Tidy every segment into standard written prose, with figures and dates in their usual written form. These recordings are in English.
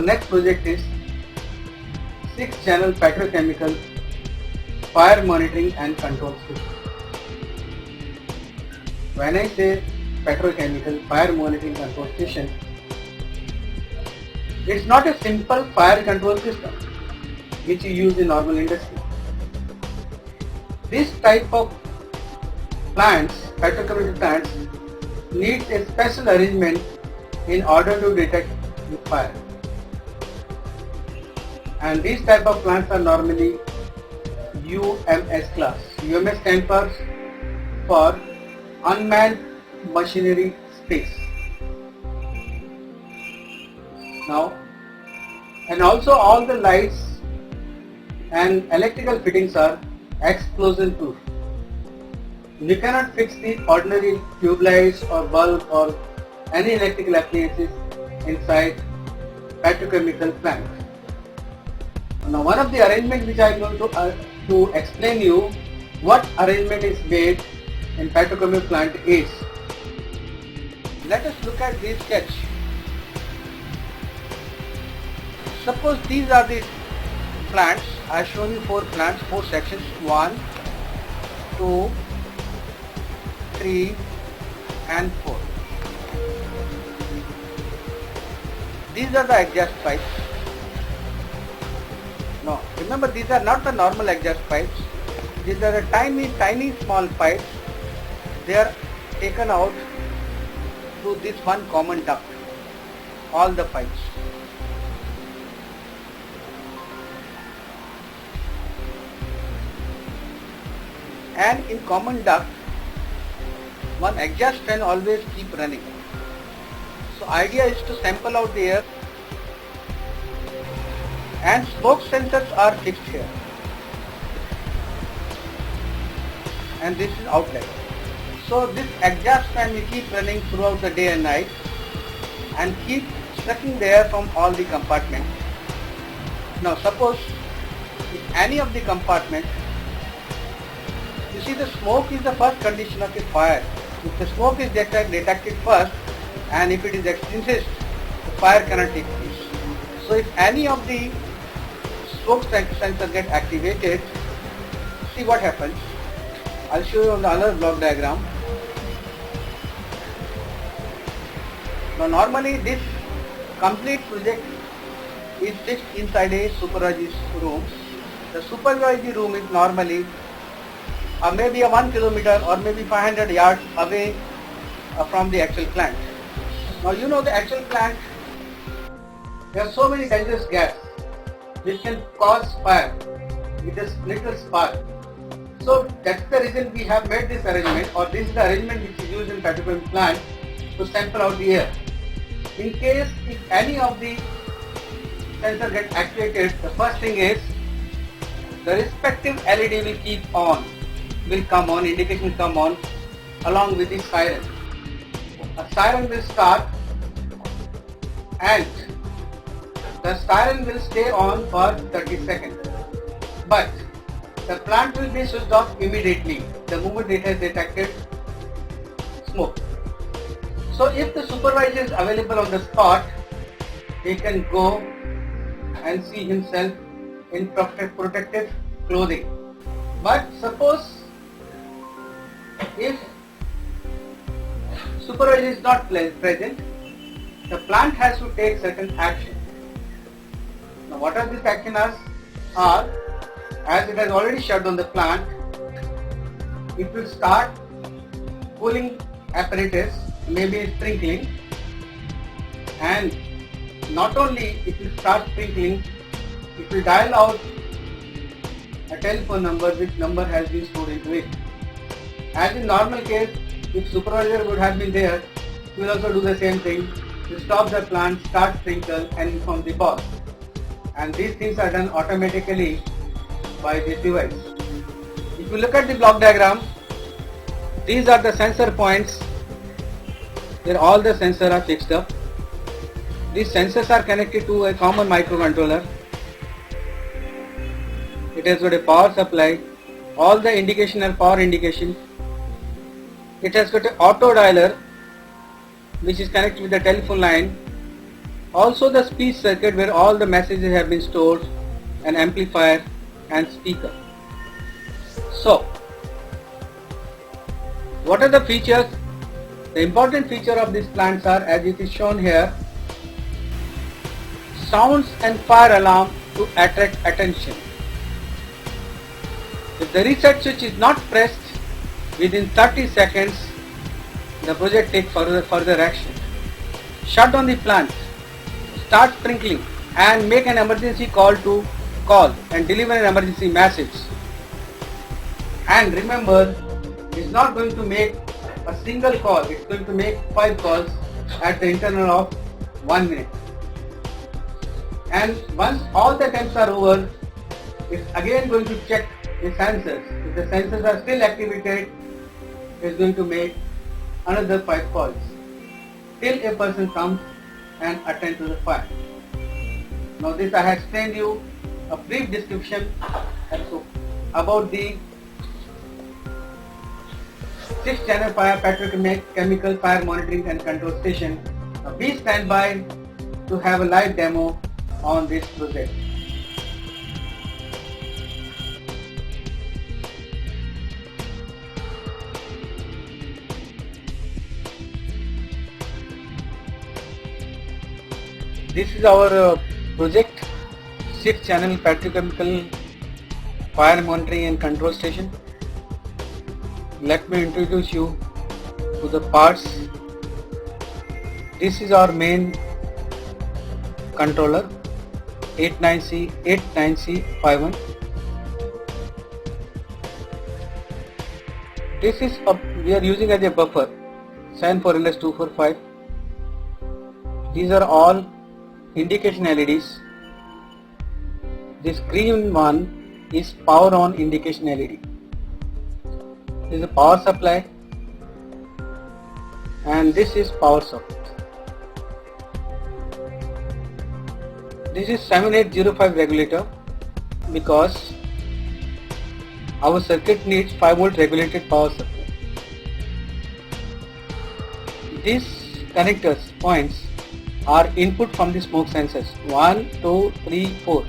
next project is 6-channel petrochemical fire monitoring and control system. When I say petrochemical fire monitoring control station, it's not a simple fire control system which you use in normal industry. This type of plants, petrochemical plants, needs a special arrangement in order to detect the fire. And these type of plants are normally UMS class. UMS stands for unmanned machinery space. Now, and also all the lights and electrical fittings are explosion proof. You cannot fix the ordinary tube lights or bulb or any electrical appliances inside petrochemical plant. Now, one of the arrangements which I am going to explain you what arrangement is made in petrochemical plant is. Let us look at this sketch. Suppose these are the plants. I have shown you 4 plants, 4 sections, 1, 2, 3 and 4. These are the exhaust pipes. No, remember these are not the normal exhaust pipes. These are the tiny small pipes. They are taken out through this one common duct. All the pipes. And in common duct, one exhaust fan always keep running. So idea is to sample out the air, and smoke sensors are fixed here, and this is outlet. So this exhaust fan will keep running throughout the day and night and keep sucking the air from all the compartments. Now suppose if any of the compartments, you see the smoke is the first condition of a fire. If the smoke is detected first and if it is extinguished, the fire cannot take place. So if any of the smoke sensor get activated, see what happens. I'll show you on the other block diagram. Now normally this complete project is fixed inside a supervisory room. The supervisory room is normally maybe 1 kilometer or maybe 500 yards away from the actual plant. Now you know the actual plant, there are so many dangerous gas which can cause fire with a little spark. So that's the reason we have made this arrangement, or this is the arrangement which is used in petrochemical plant to sample out the air. In case if any of the sensor get activated, the first thing is the respective LED will keep on, will come on, indication will come on along with the siren. A siren will start and the siren will stay on for 30 seconds. But the plant will be switched off immediately the moment it has detected smoke. So if the supervisor is available on the spot, he can go and see himself in protective clothing. But suppose if supervisor is not present, the plant has to take certain action. Now what are these actions are? As it has already shut down the plant, it will start cooling apparatus, maybe sprinkling, and not only it will start sprinkling, it will dial out a telephone number which number has been stored into it. As in normal case, if supervisor would have been there, he will also do the same thing to stop the plant, start sprinkle and inform the boss. And these things are done automatically by this device. If you look at the block diagram, these are the sensor points where all the sensors are fixed up. These sensors are connected to a common microcontroller. It has got a power supply. All the indication are power indication. It has got an auto dialer which is connected with the telephone line, Also the speech circuit where all the messages have been stored, an amplifier and speaker. So, what are the features? The important feature of these plants are, as it is shown here, sounds and fire alarm to attract attention. If the reset switch is not pressed within 30 seconds, the project takes further action. Shut down the plant, start sprinkling and make an emergency call and deliver an emergency message. And remember, it's not going to make a single call, it's going to make 5 calls at the interval of 1 minute. And once all the attempts are over, it's again going to check the sensors. If the sensors are still activated, it's going to make another 5 calls till a person comes and attend to the fire. Now this I have explained you a brief description about the 6-channel fire petrochemical fire monitoring and control station. Now please stand by to have a live demo on this project. This is our project 6-channel petrochemical fire monitoring and control station. Let me introduce you to the parts. This is our main controller 89C51. This is we are using as a buffer 74LS245. These are all indication LEDs. This green one is power on indication LED. This is a power supply and this is power socket. This is 7805 regulator because our circuit needs 5 volt regulated power supply. These connectors points are input from the smoke sensors 1, 2, 3, 4,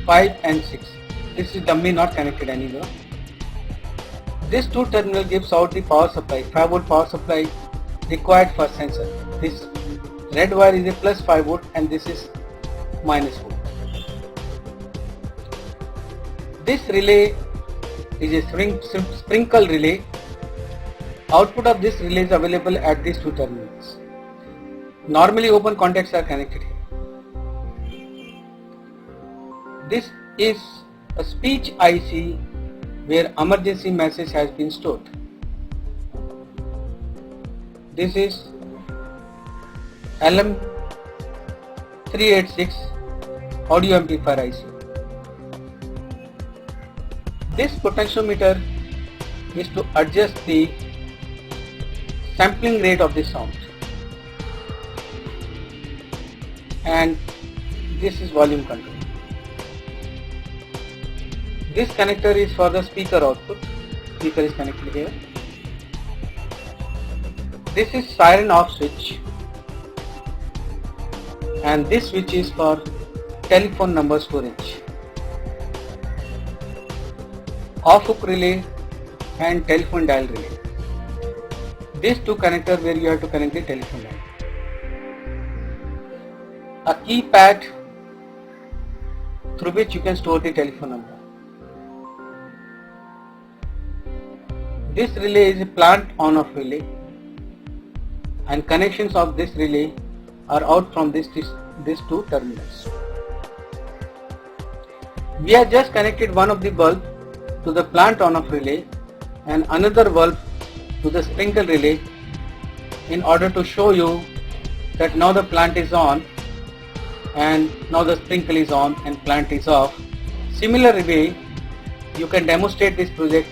5 and 6. This is dummy, not connected anywhere. This 2 terminal gives out the power supply, 5 volt power supply required for sensor. This red wire is a plus 5 volt and this is minus volt. This relay is a sprinkle relay. Output of this relay is available at these 2 terminals. Normally open contacts are connected here. This is a speech IC where emergency message has been stored. This is LM386 audio amplifier IC. This potentiometer is to adjust the sampling rate of the sound. And this is volume control. This connector is for the speaker output. Speaker is connected here. This is siren off switch and this switch is for telephone number storage. Off hook relay and telephone dial relay. These 2 connectors where you have to connect the telephone line. A keypad through which you can store the telephone number. This relay is a plant on-off relay and connections of this relay are out from these 2 terminals. We have just connected one of the bulb to the plant on-off relay and another bulb to the sprinkle relay in order to show you that now the plant is on and now the sprinkle is on and plant is off. Similar way you can demonstrate this project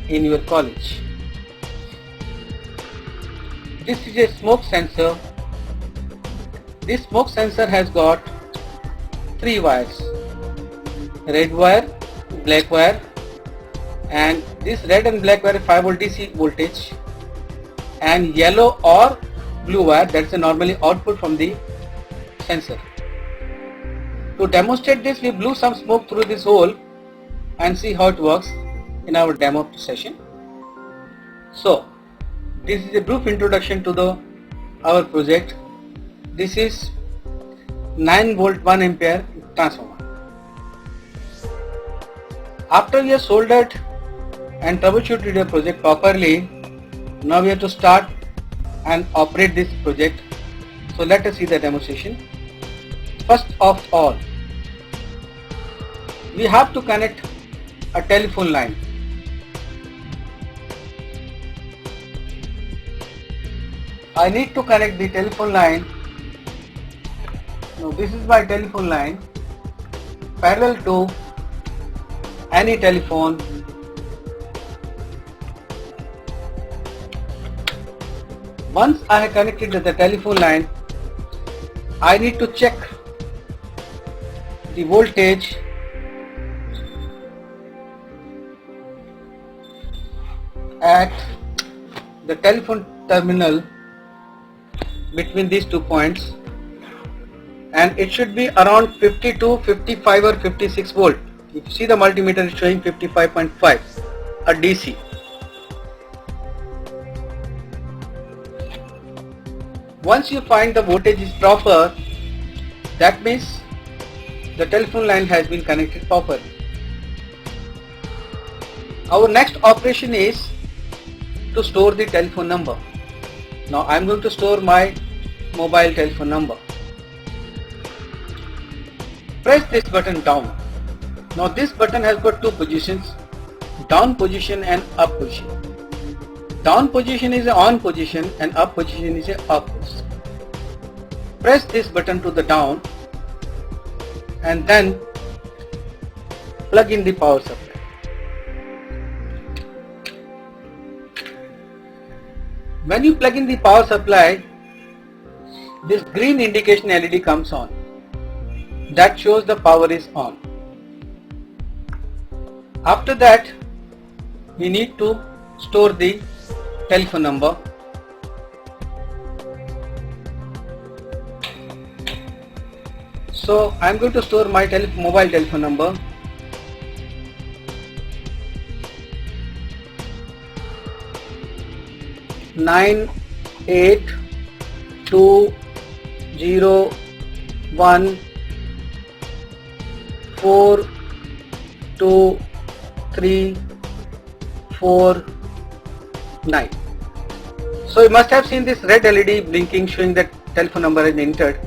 in your college. This is a smoke sensor. This smoke sensor has got 3 wires, red wire, black wire, and this red and black wire 5 volt DC voltage, and yellow or blue wire, that's normally output from the sensor. To demonstrate this, we blew some smoke through this hole and see how it works in our demo session. So, this is a brief introduction to our project. This is 9 volt 1 ampere transformer. After we have soldered and troubleshooted the project properly, now we have to start and operate this project. So let us see the demonstration. First of all, we have to connect a telephone line. I need to connect the telephone line. Now this is my telephone line parallel to any telephone. Once I have connected the telephone line, I need to check the voltage at the telephone terminal between these 2 points, and it should be around 52, 55 or 56 volt. If you see the multimeter is showing 55.5, a DC. Once you find the voltage is proper, that means the telephone line has been connected properly. Our next operation is to store the telephone number. Now I am going to store my mobile telephone number. Press this button down. Now this button has got 2 positions, down position and up position. Down position is a on position and up position is a off position. Press this button to the down and then plug in the power supply. When you plug in the power supply, this green indication LED comes on. That shows the power is on. After that, we need to store the telephone number. So I am going to store my mobile telephone number. Nine 8 2 0 1 4 2 3 4 9. So you must have seen this red LED blinking showing that telephone number has been entered,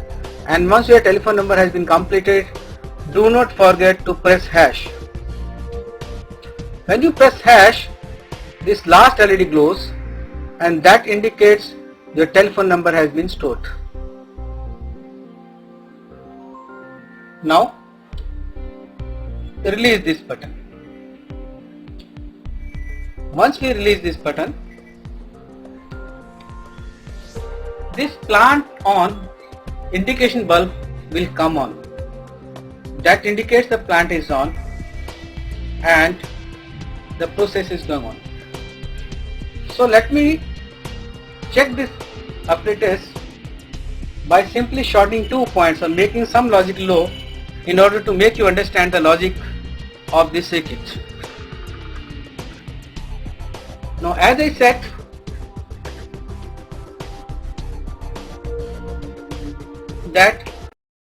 and once your telephone number has been completed, do not forget to press hash. When you press hash, this last LED glows and that indicates your telephone number has been stored. Now release this button. Once we release this button, this plant on indication bulb will come on. That indicates the plant is on and the process is going on. So let me check this apparatus by simply shorting 2 points or making some logic low in order to make you understand the logic of this circuit. Now as I said, that